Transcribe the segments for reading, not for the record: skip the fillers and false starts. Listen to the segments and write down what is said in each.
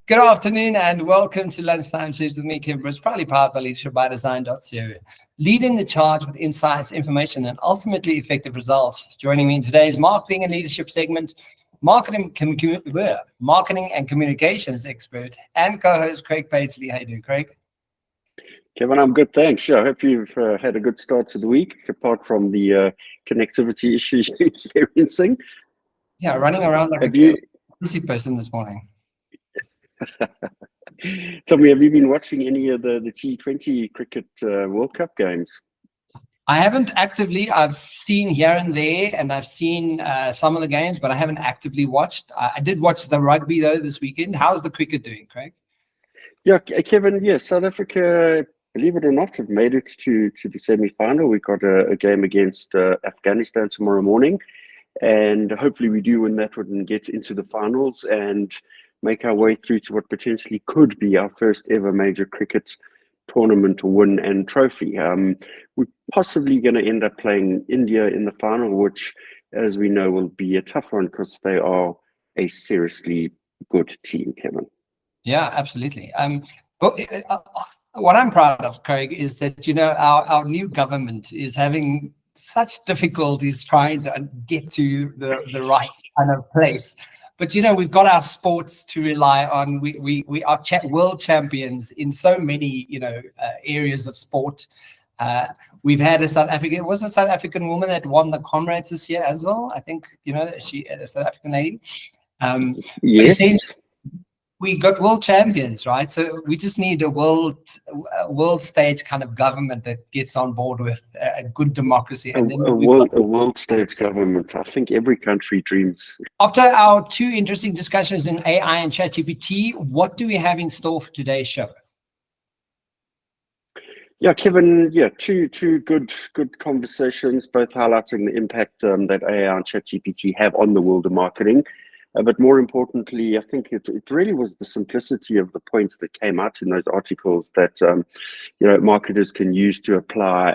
Good afternoon and welcome to Lunchtime Shifts with me, Kim Britz, proudly powered by leadership by design.co. Leading the charge with insights, information, and ultimately effective results. Joining me in today's marketing and leadership segment, marketing and communications expert and co-host Craig Paisley. How you doing, Craig? Kevin, I'm good, thanks. Yeah, I hope you've had a good start to the week, apart from the connectivity issues you're experiencing. Yeah, running around like a busy person this morning. Tell me, have you been watching any of the T20 cricket World Cup games? I haven't actively. I've seen here and there, and I've seen some of the games, but I haven't actively watched. I did watch the rugby, though, this weekend. How's the cricket doing, Craig? Yeah, Kevin, yeah, South Africa, believe it or not, have made it to the semi-final. We've got a game against Afghanistan tomorrow morning, and hopefully we do win that one and get into the finals and make our way through to what potentially could be our first ever major cricket tournament win and trophy. We're possibly going to end up playing India in the final, which, as we know, will be a tough one because they are a seriously good team, Kevin. Yeah, absolutely. But what I'm proud of, Craig, is that, our new government is having such difficulties trying to get to the right kind of place. But, we've got our sports to rely on. We are world champions in so many, areas of sport. We've had a South African woman that won the Comrades this year as well. I think, she a South African lady. Yes. We got world champions, right? So we just need a world stage kind of government that gets on board with a good democracy. And a world stage government. I think every country dreams. After our two interesting discussions in AI and ChatGPT, what do we have in store for today's show? Yeah, Kevin, two good conversations, both highlighting the impact that AI and ChatGPT have on the world of marketing. But more importantly, I think it really was the simplicity of the points that came out in those articles that marketers can use to apply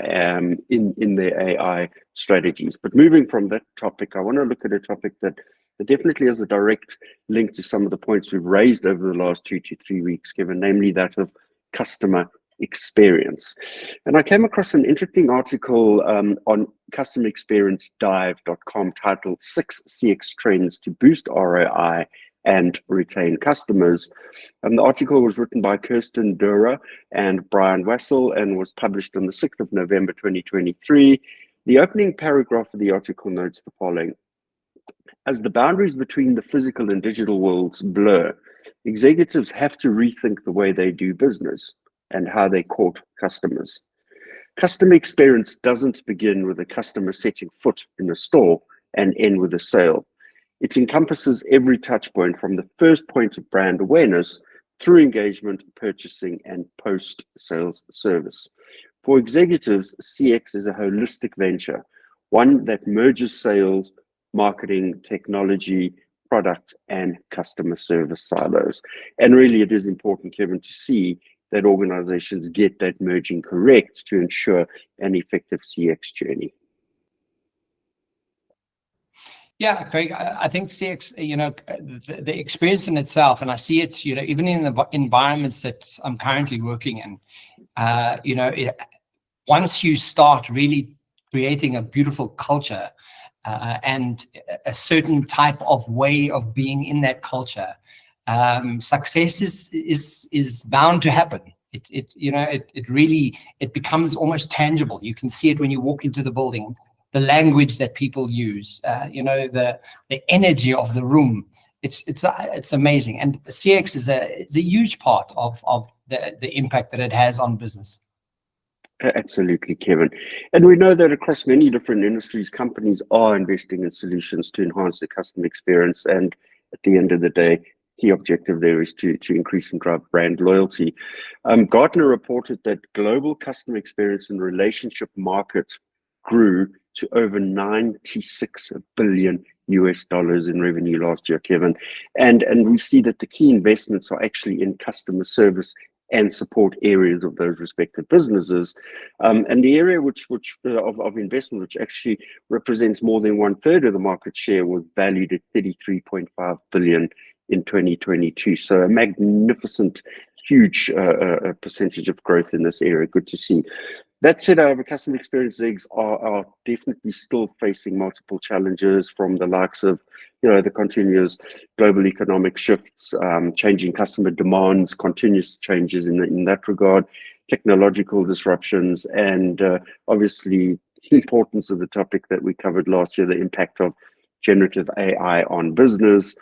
in their AI strategies. But moving from that topic, I want to look at a topic that definitely has a direct link to some of the points we've raised over the last 2 to 3 weeks, Kevin, namely that of customer experience. And I came across an interesting article on customerexperiencedive.com titled 6 CX Trends to Boost ROI and Retain Customers. And the article was written by Kirsten Durer and Brian Wassel and was published on the 6th of November 2023. The opening paragraph of the article notes the following. As the boundaries between the physical and digital worlds blur, executives have to rethink the way they do business and how they court customers. Customer experience doesn't begin with a customer setting foot in a store and end with a sale. It encompasses every touch point from the first point of brand awareness through engagement, purchasing, and post-sales service. For executives, CX is a holistic venture, one that merges sales, marketing, technology, product, and customer service silos. And really, it is important, Kevin, to see that organizations get that merging correct to ensure an effective CX journey. Yeah, Craig, I think CX, the experience in itself, and I see it, even in the environments that I'm currently working in, once you start really creating a beautiful culture and a certain type of way of being in that culture, success is bound to happen. It really becomes almost tangible. You can see it when you walk into the building, the language that people use, the energy of the room. It's amazing, and CX is a huge part of the impact that it has on business. Absolutely, Kevin. And we know that across many different industries, companies are investing in solutions to enhance the customer experience. And at the end of the day, key objective there is to increase and drive brand loyalty. Gartner reported that global customer experience and relationship market grew to over $96 billion in revenue last year, Kevin. And we see that the key investments are actually in customer service and support areas of those respective businesses. And the area of investment, which actually represents more than 1/3 of the market share, was valued at $33.5 billion in 2022. So a magnificent, huge percentage of growth in this area. Good to see. That said, however, customer experience zigs are definitely still facing multiple challenges from the likes of, the continuous global economic shifts, changing customer demands, continuous changes in that regard, technological disruptions, and obviously the importance of the topic that we covered last year, the impact of generative AI on business.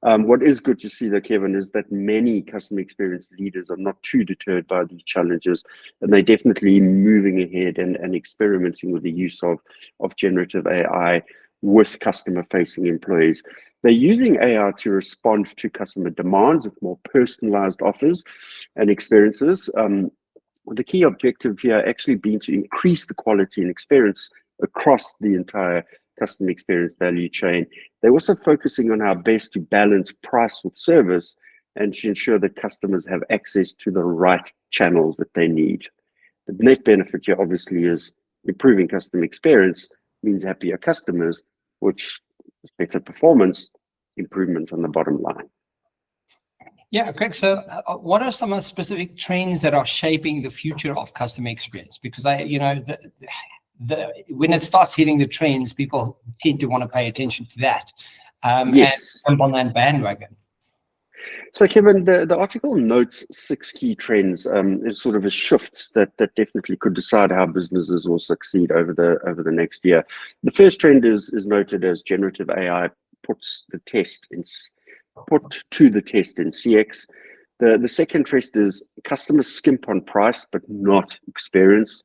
What is good to see, though, Kevin, is that many customer experience leaders are not too deterred by these challenges, and they're definitely moving ahead and experimenting with the use of generative AI with customer-facing employees. They're using AI to respond to customer demands with more personalized offers and experiences. The key objective here actually being to increase the quality and experience across the entire customer experience value chain. They're also focusing on how best to balance price with service and to ensure that customers have access to the right channels that they need. The net benefit here obviously is improving customer experience means happier customers, which is better performance, improvement on the bottom line. Yeah, Greg. So, what are some of the specific trends that are shaping the future of customer experience? Because when it starts hitting the trends, people tend to want to pay attention to that, Yes. and jump on that bandwagon. So, Kevin, the article notes 6 key trends, sort of as shifts that definitely could decide how businesses will succeed over the next year. The first trend is noted as generative AI put to the test in CX. The second trend is customers skimp on price but not experience.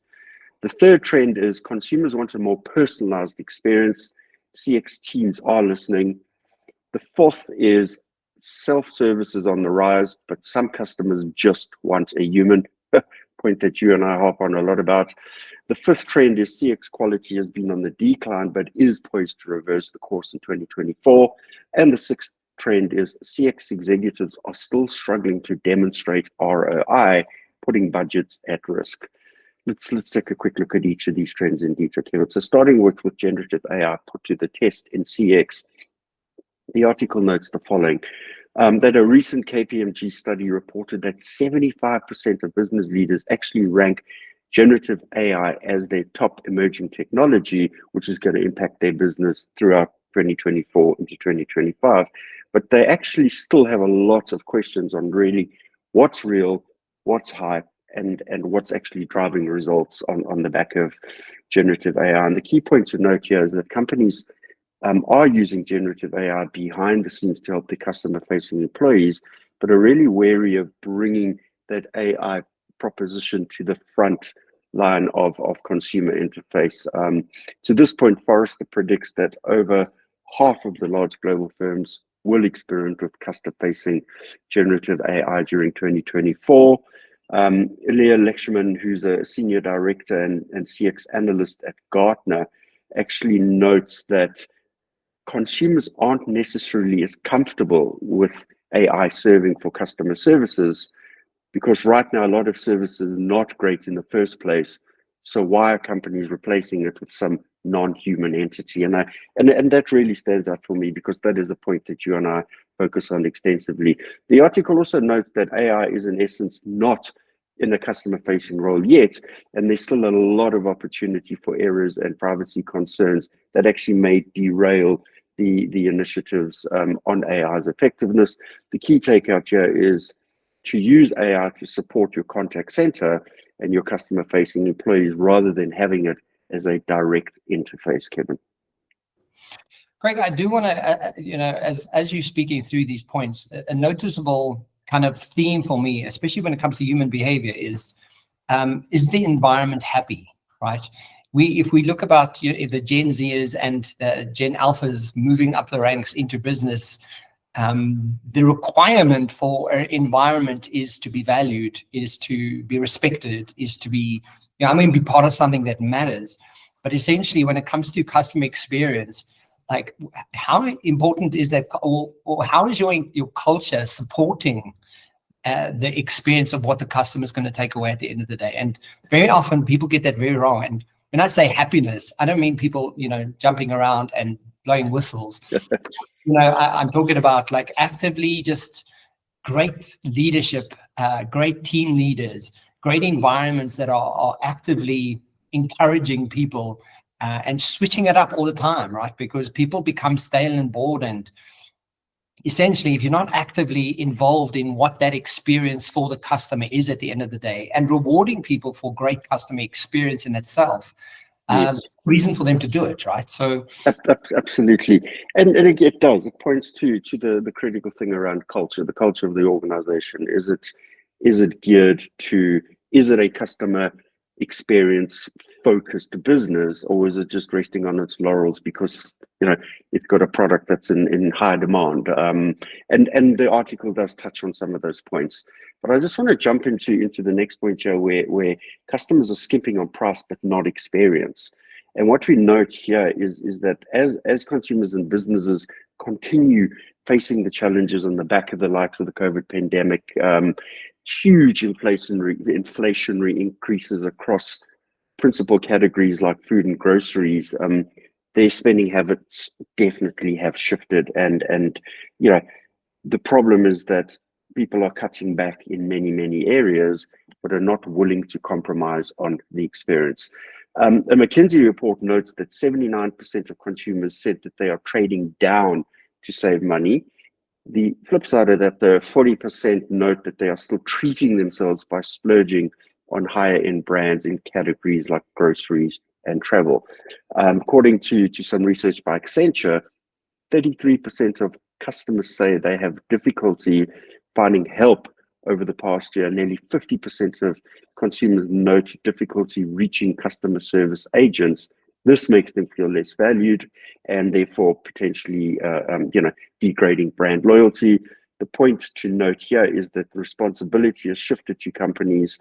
The third trend is consumers want a more personalized experience. CX teams are listening. The fourth is self-service is on the rise, but some customers just want a human, point that you and I harp on a lot about. The fifth trend is CX quality has been on the decline, but is poised to reverse the course in 2024. And the sixth trend is CX executives are still struggling to demonstrate ROI, putting budgets at risk. Let's take a quick look at each of these trends in detail, Kevin. So starting with generative AI put to the test in CX, the article notes the following, that a recent KPMG study reported that 75% of business leaders actually rank generative AI as their top emerging technology, which is going to impact their business throughout 2024 into 2025. But they actually still have a lot of questions on really what's real, what's hype, and what's actually driving results on the back of generative AI. And the key point to note here is that companies are using generative AI behind the scenes to help the customer-facing employees, but are really wary of bringing that AI proposition to the front line of consumer interface. To this point, Forrester predicts that over half of the large global firms will experiment with customer-facing generative AI during 2024. Leah Lechman, who's a senior director and CX analyst at Gartner, actually notes that consumers aren't necessarily as comfortable with AI serving for customer services because right now a lot of services are not great in the first place. So why are companies replacing it with some non-human entity? And that really stands out for me because that is a point that you and I focus on extensively. The article also notes that AI is in essence not in a customer-facing role yet, and there's still a lot of opportunity for errors and privacy concerns that actually may derail the initiatives on AI's effectiveness. The key takeout here is to use AI to support your contact center and your customer-facing employees rather than having it as a direct interface, Kevin. Greg, I do want to, as you're speaking through these points, a noticeable kind of theme for me, especially when it comes to human behavior, is the environment happy, right? If we look about the Gen Zers and Gen Alphas moving up the ranks into business, the requirement for an environment is to be valued, is to be respected, is to be, be part of something that matters. But essentially, when it comes to customer experience, like how important is that, or how is your culture supporting the experience of what the customer is going to take away at the end of the day? And very often people get that very wrong. And when I say happiness, I don't mean people, jumping around and blowing whistles. I'm talking about like actively just great leadership, great team leaders, great environments that are actively encouraging people and switching it up all the time, right? Because people become stale and bored, and essentially, if you're not actively involved in what that experience for the customer is at the end of the day, and rewarding people for great customer experience in itself, Yes. reason for them to do it, right? So Absolutely, and it does. It points to the critical thing around culture, the culture of the organization. Is it geared to? Is it a customer experience focused business, or is it just resting on its laurels because it's got a product that's in high demand? And the article does touch on some of those points, but I just want to jump into the next point here, where customers are skimping on price but not experience. And what we note here is that as consumers and businesses continue facing the challenges on the back of the likes of the COVID pandemic, huge inflationary increases across principal categories like food and groceries, their spending habits definitely have shifted. And the problem is that people are cutting back in many areas, but are not willing to compromise on the experience. A McKinsey report notes that 79% of consumers said that they are trading down to save money. The flip side of that, the 40% note that they are still treating themselves by splurging on higher end brands in categories like groceries and travel. According to some research by Accenture, 33% of customers say they have difficulty finding help over the past year. Nearly 50% of consumers note difficulty reaching customer service agents. This makes them feel less valued and therefore potentially, degrading brand loyalty. The point to note here is that the responsibility has shifted to companies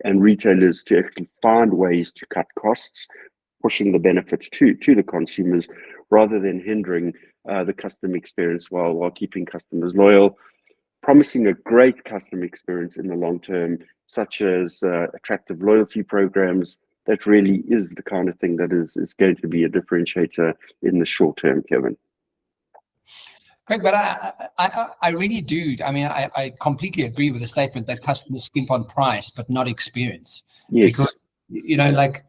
and retailers to actually find ways to cut costs, pushing the benefits to the consumers rather than hindering the customer experience while keeping customers loyal, promising a great customer experience in the long term, such as attractive loyalty programs. That really is the kind of thing that is going to be a differentiator in the short term, Kevin. Greg, but I really do. I mean, I completely agree with the statement that customers skimp on price, but not experience. Yes. Because, like,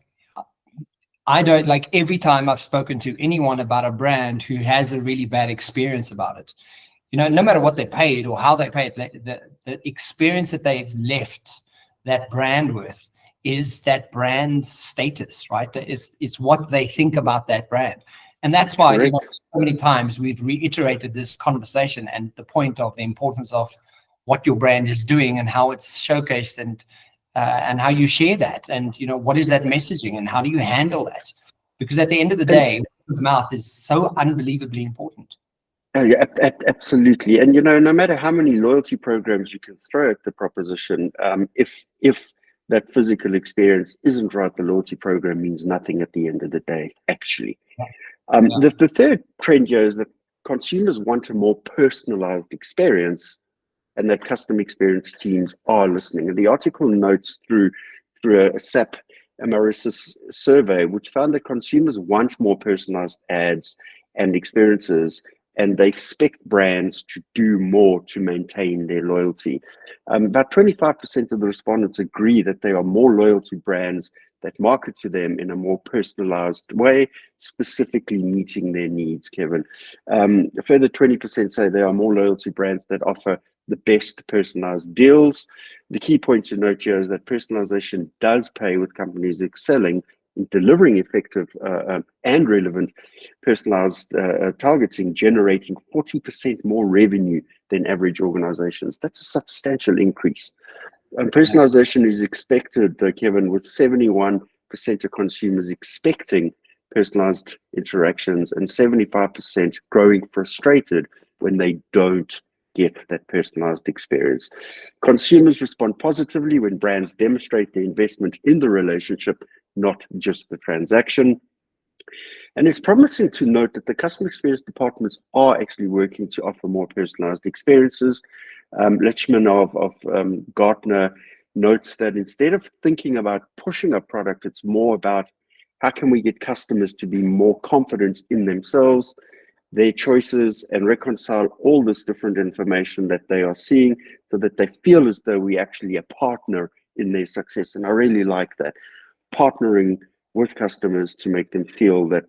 I don't, like, every time I've spoken to anyone about a brand who has a really bad experience about it, no matter what they paid or how they paid, the experience that they've left that brand with is that brand's status, right? It's what they think about that brand. And that's why, so many times we've reiterated this conversation and the point of the importance of what your brand is doing and how it's showcased and how you share that. And, what is that messaging and how do you handle that? Because at the end of the day, word of mouth is so unbelievably important. Oh, yeah, absolutely. And, no matter how many loyalty programs you can throw at the proposition, if that physical experience isn't right, the loyalty program means nothing at the end of the day, actually. The third trend here is that consumers want a more personalized experience and that custom experience teams are listening. And the article notes through a SAP Ameris survey, which found that consumers want more personalized ads and experiences, and they expect brands to do more to maintain their loyalty. About 25% of the respondents agree that they are more loyal to brands that market to them in a more personalized way, specifically meeting their needs, Kevin. A further 20% say they are more loyal to brands that offer the best personalized deals. The key point to note here is that personalization does pay, with companies excelling in delivering effective and relevant personalized targeting, generating 40% more revenue than average organizations. That's a substantial increase. And personalization is expected, Kevin, with 71% of consumers expecting personalized interactions and 75% growing frustrated when they don't get that personalized experience. Consumers respond positively when brands demonstrate their investment in the relationship, not just the transaction. And it's promising to note that the customer experience departments are actually working to offer more personalized experiences. Lechman of Gartner notes that instead of thinking about pushing a product, it's more about how can we get customers to be more confident in themselves their choices and reconcile all this different information that they are seeing so that they feel as though we actually a partner in their success. And I really like that, partnering with customers to make them feel that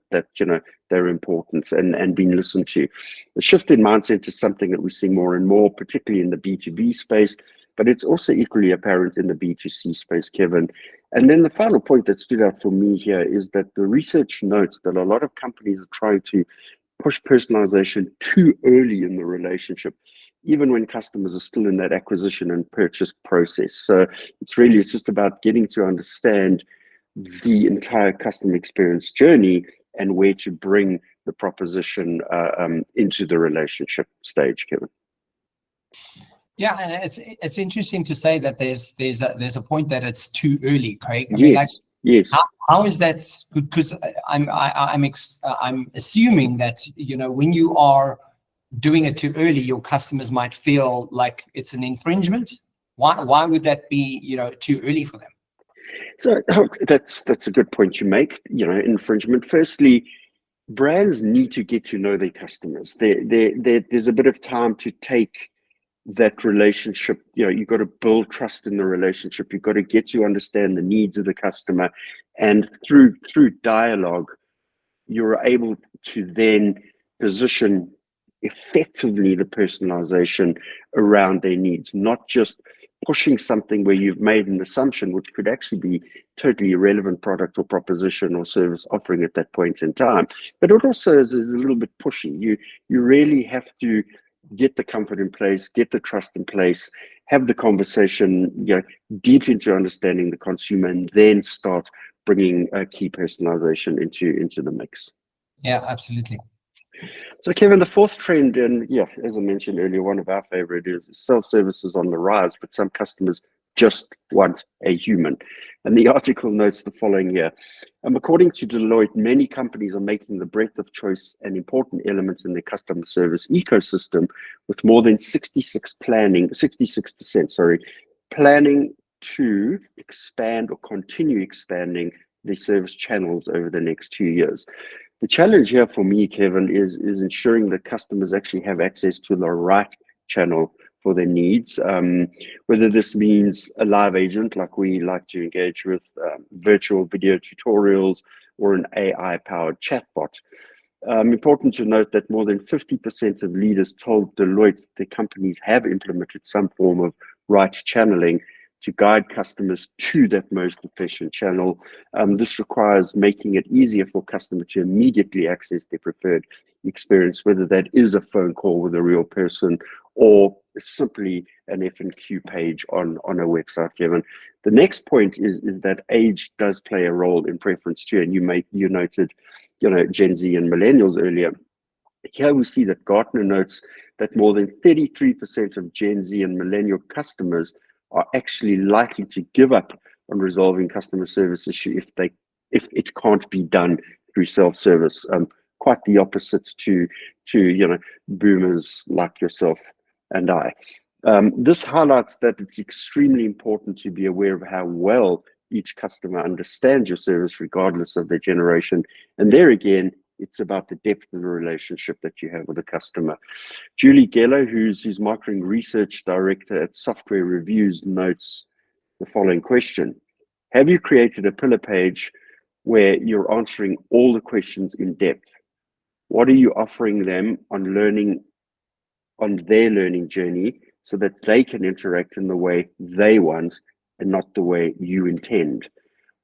they're important and being listened to. The shift in mindset is something that we see more and more, particularly in the B2B space, but it's also equally apparent in the B2C space, Kevin. And then the final point that stood out for me here is that the research notes that a lot of companies are trying to push personalization too early in the relationship, even when customers are still in that acquisition and purchase process. So it's just about getting to understand the entire customer experience journey and where to bring the proposition into the relationship stage, Kevin. Yeah, and it's interesting to say that there's a point that it's too early, Craig. I Yes, mean, like, yes. how is that? Because I'm assuming that when you are doing it too early, your customers might feel like it's an infringement. Why would that be too early for them? So that's a good point you make. Infringement. Firstly, brands need to get to know their customers. There's a bit of time to take that relationship. You've got to build trust in the relationship. You've got to get to understand the needs of the customer, and through dialogue, you're able to then position effectively the personalization around their needs, not just pushing something where you've made an assumption, which could actually be totally irrelevant product or proposition or service offering at that point in time. But it also is a little bit pushy. You really have to get the comfort in place, get the trust in place, have the conversation, deep into understanding the consumer, and then start bringing key personalization into the mix. Yeah, absolutely. So, Kevin, the fourth trend, and as I mentioned earlier, one of our favorite is self-service is on the rise, but some customers just want a human. And the article notes the following here. According to Deloitte, many companies are making the breadth of choice an important element in their customer service ecosystem, with more than 66% planning to expand or continue expanding their service channels over the next 2 years. The challenge here for me, Kevin, is ensuring that customers actually have access to the right channel for their needs, whether this means a live agent like we like to engage with, virtual video tutorials, or an AI-powered chatbot. Important to note that more than 50% of leaders told Deloitte that their companies have implemented some form of right channeling to guide customers to that most efficient channel. This requires making it easier for customers to immediately access their preferred experience, whether that is a phone call with a real person or simply an F&Q page on a website, Kevin. The next point is that age does play a role in preference too, and you noted, Gen Z and millennials earlier. Here we see that Gartner notes that more than 33% of Gen Z and millennial customers are actually likely to give up on resolving customer service issue if it can't be done through self-service. Quite the opposite to boomers like yourself and I. This highlights that it's extremely important to be aware of how well each customer understands your service, regardless of their generation. And there again, it's about the depth of the relationship that you have with the customer. Julie Geller, who's marketing research director at Software Reviews, notes the following question. Have you created a pillar page where you're answering all the questions in depth? What are you offering them on their learning journey so that they can interact in the way they want and not the way you intend?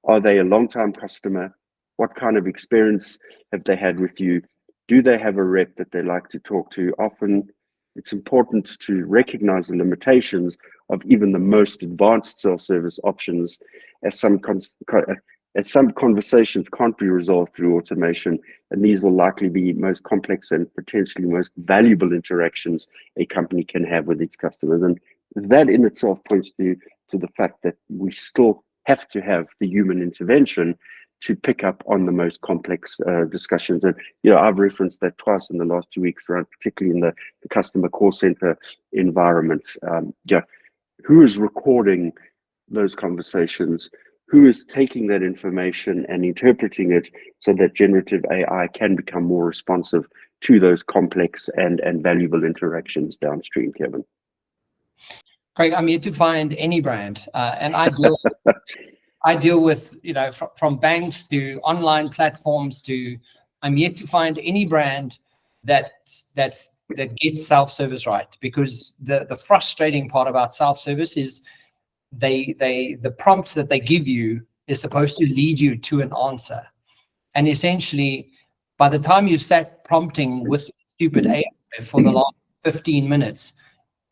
Are they a long-time customer? What kind of experience have they had with you? Do they have a rep that they like to talk to? Often it's important to recognize the limitations of even the most advanced self-service options, as some conversations can't be resolved through automation, and these will likely be most complex and potentially most valuable interactions a company can have with its customers. And that in itself points to the fact that we still have to have the human intervention to pick up on the most complex discussions. And I've referenced that twice in the last 2 weeks, around particularly in the customer call center environment. Who is recording those conversations? who is taking that information and interpreting it so that generative AI can become more responsive to those complex and valuable interactions downstream, Kevin? Craig, I'm here to find any brand, and I deal with, you know, from banks to online platforms to, I'm yet to find any brand that gets self-service right, because the frustrating part about self-service is the prompts that they give you is supposed to lead you to an answer, and essentially by the time you've sat prompting with stupid AI for the last 15 minutes,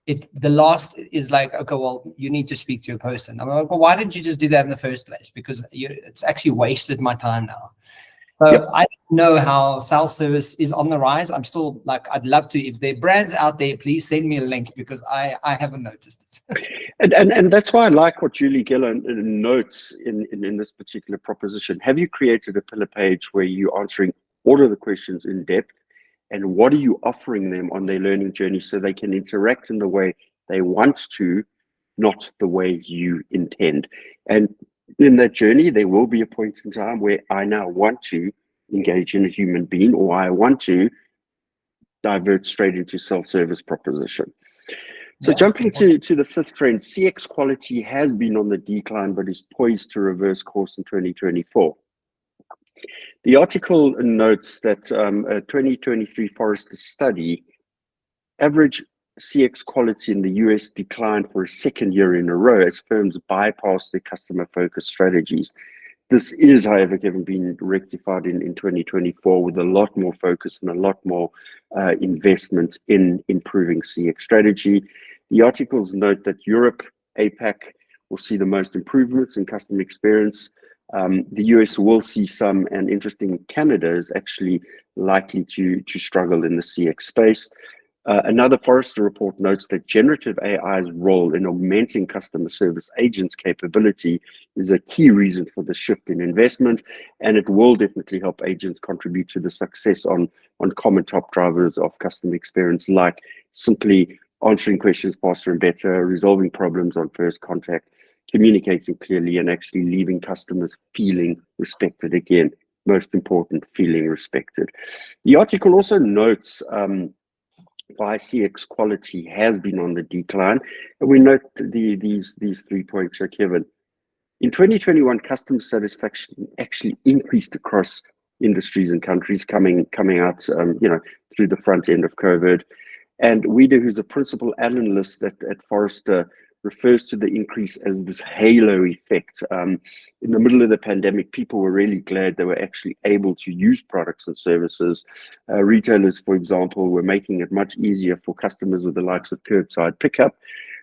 the last is like, okay, well, you need to speak to a person. I'm like, well, why didn't you just do that in the first place? Because it's actually wasted my time now. So Yep. I don't know how self-service is on the rise. I'm still like, I'd love to, if there are brands out there, please send me a link, because I haven't noticed it. And that's why I like what Julie Gillen notes in this particular proposition. Have you created a pillar page where you're answering all of the questions in depth, and what are you offering them on their learning journey so they can interact in the way they want to, not the way you intend? And in that journey, there will be a point in time where I now want to engage in a human being, or I want to divert straight into self-service proposition. So Yeah, jumping to the fifth trend, CX quality has been on the decline, but is poised to reverse course in 2024. The article notes that a 2023 Forrester study, average CX quality in the US declined for a second year in a row as firms bypass their customer-focused strategies. This is, however, being rectified in 2024 with a lot more focus and a lot more investment in improving CX strategy. The articles note that Europe, APAC, will see the most improvements in customer experience. The US will see some, and interesting, Canada is actually likely to struggle in the CX space. Another Forrester report notes that generative AI's role in augmenting customer service agents' capability is a key reason for the shift in investment, and it will definitely help agents contribute to the success on common top drivers of customer experience, like simply answering questions faster and better, resolving problems on first contact, communicating clearly, and actually leaving customers feeling respected. Again, most important, feeling respected. The article also notes why CX quality has been on the decline. And we note these 3 points here, Kevin. In 2021, customer satisfaction actually increased across industries and countries coming out, through the front end of COVID. And Weeder, who's a principal analyst at Forrester, refers to the increase as this halo effect. In the middle of the pandemic, people were really glad they were actually able to use products and services. Retailers, for example, were making it much easier for customers with the likes of curbside pickup.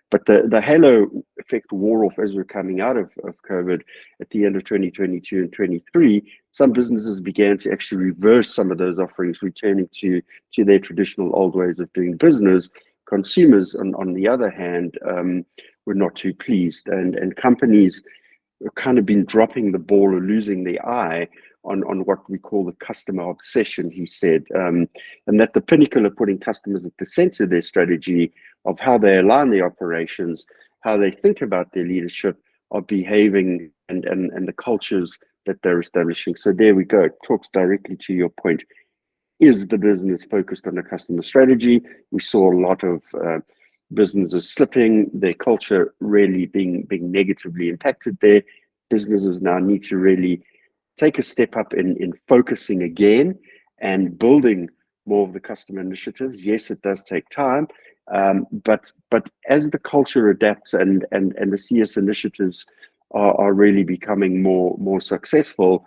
But the halo effect wore off as we're coming out of COVID at the end of 2022 and 23. Some businesses began to actually reverse some of those offerings, returning to their traditional old ways of doing business. Consumers, on the other hand, were not too pleased, and companies have kind of been dropping the ball or losing the eye on what we call the customer obsession, he said, and that the pinnacle of putting customers at the center of their strategy, of how they align their operations, how they think about their leadership, are behaving, and the cultures that they're establishing. So there we go. It talks directly to your point. Is the business focused on a customer strategy? We saw a lot of businesses slipping, their culture really being negatively impacted there. Businesses now need to really take a step up in focusing again and building more of the customer initiatives. Yes, it does take time, but as the culture adapts and the CS initiatives are really becoming more successful,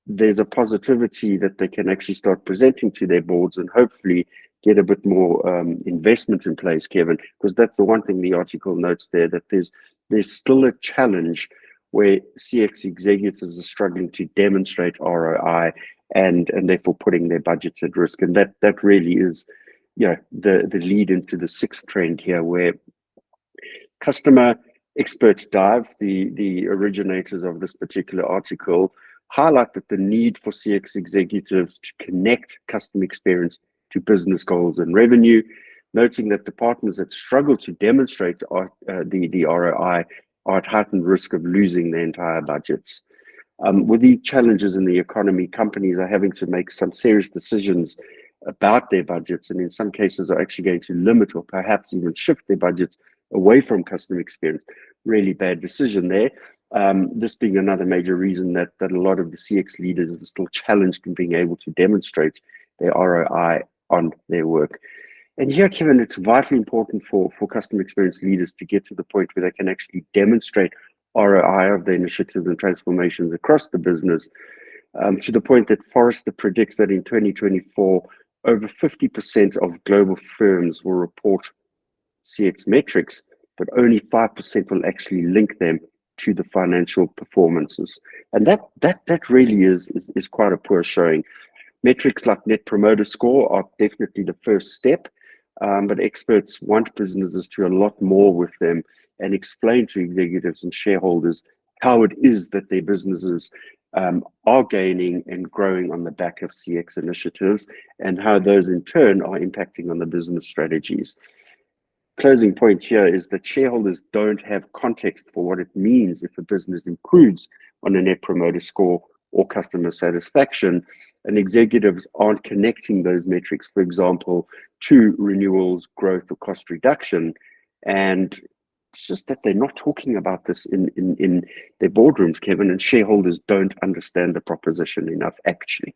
there's a positivity that they can actually start presenting to their boards and hopefully get a bit more investment in place, Kevin, because that's the one thing the article notes there, that there's still a challenge where CX executives are struggling to demonstrate ROI and therefore putting their budgets at risk. And that really is, the lead into the sixth trend here, where Customer Expert Dive, the originators of this particular article, highlight that the need for CX executives to connect customer experience to business goals and revenue, noting that departments that struggle to demonstrate the ROI are at heightened risk of losing their entire budgets. With the challenges in the economy, companies are having to make some serious decisions about their budgets, and in some cases are actually going to limit or perhaps even shift their budgets away from customer experience. Really bad decision there. This being another major reason that a lot of the CX leaders are still challenged in being able to demonstrate their ROI on their work. And here, Kevin, it's vitally important for customer experience leaders to get to the point where they can actually demonstrate ROI of the initiatives and transformations across the business, to the point that Forrester predicts that in 2024, over 50% of global firms will report CX metrics, but only 5% will actually link them to the financial performances. And that really is quite a poor showing. Metrics like Net Promoter Score are definitely the first step, but experts want businesses to do a lot more with them and explain to executives and shareholders how it is that their businesses are gaining and growing on the back of CX initiatives, and how those in turn are impacting on the business strategies. Closing point here is that shareholders don't have context for what it means if a business improves on a Net Promoter Score or customer satisfaction, and executives aren't connecting those metrics, for example, to renewals, growth, or cost reduction. And it's just that they're not talking about this in their boardrooms, Kevin, and shareholders don't understand the proposition enough, actually.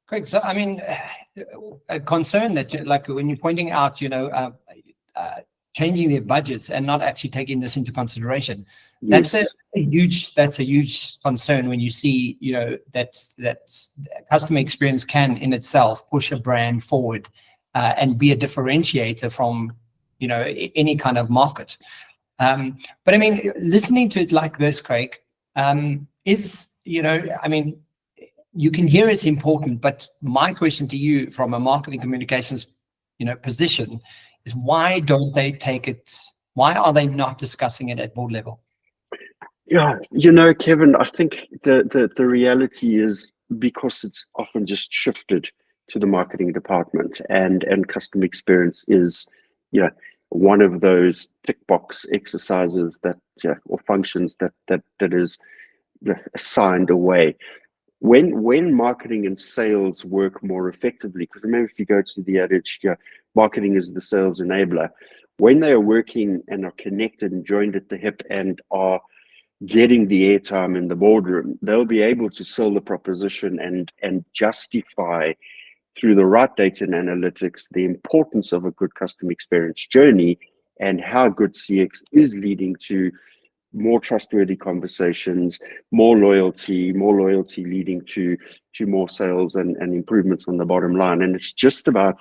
Great. So, I mean, a concern that, like, when you're pointing out, changing their budgets and not actually taking this into consideration, Yes. that's a huge concern when you see, that customer experience can in itself push a brand forward and be a differentiator from, any kind of market. But I mean, listening to it like this, Craig, you can hear it's important, but my question to you from a marketing communications, position is, why don't they take it? Why are they not discussing it at board level? Yeah, Kevin, I think the reality is because it's often just shifted to the marketing department, and customer experience is, one of those tick box exercises or functions that is assigned away. When marketing and sales work more effectively, because remember, if you go to the adage, marketing is the sales enabler. When they are working and are connected and joined at the hip and are getting the airtime in the boardroom, they'll be able to sell the proposition and justify through the right data and analytics the importance of a good customer experience journey, and how good CX is leading to more trustworthy conversations, more loyalty leading to more sales and improvements on the bottom line. And it's just about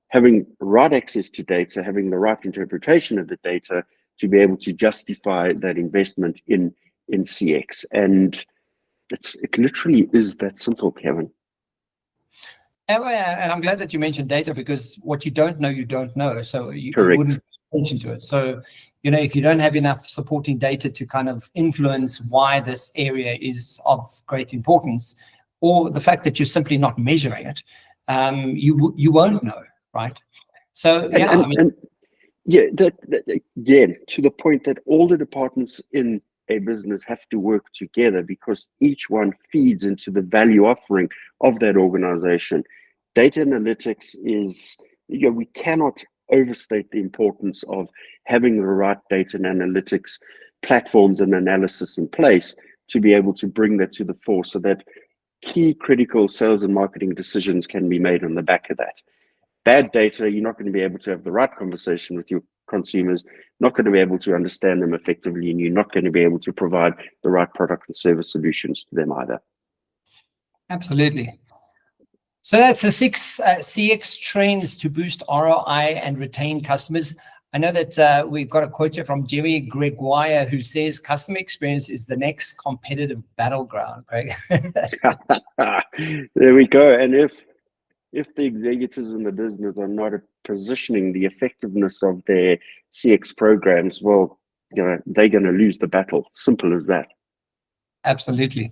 having right access to data, having the right interpretation of the data to be able to justify that investment in CX. And it literally is that simple, Kevin. And I'm glad that you mentioned data, because what you don't know, you don't know. So you wouldn't pay attention to it. So, if you don't have enough supporting data to kind of influence why this area is of great importance, or the fact that you're simply not measuring it, you won't know, right? So, again, to the point that all the departments in a business have to work together, because each one feeds into the value offering of that organization. Data analytics is, we cannot overstate the importance of having the right data and analytics platforms and analysis in place to be able to bring that to the fore, so that key critical sales and marketing decisions can be made on the back of that. Bad data, you're not going to be able to have the right conversation with your consumers, not going to be able to understand them effectively, and you're not going to be able to provide the right product and service solutions to them either. Absolutely. So that's the 6 CX trends to boost ROI and retain customers. I know that we've got a quote here from Jerry Gregoire, who says customer experience is the next competitive battleground, right? There we go. And if the executives in the business are not positioning the effectiveness of their CX programs, well, they're going to lose the battle. Simple as that. Absolutely.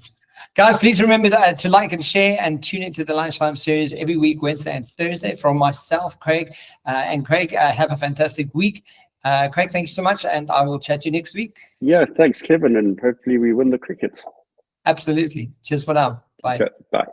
Guys, please remember to like and share and tune into the Lunchtime series every week, Wednesday and Thursday. From myself, Craig, and Craig, have a fantastic week. Craig, thank you so much, and I will chat to you next week. Yeah, thanks, Kevin, and hopefully we win the cricket. Absolutely. Cheers for now. Bye. Okay, bye.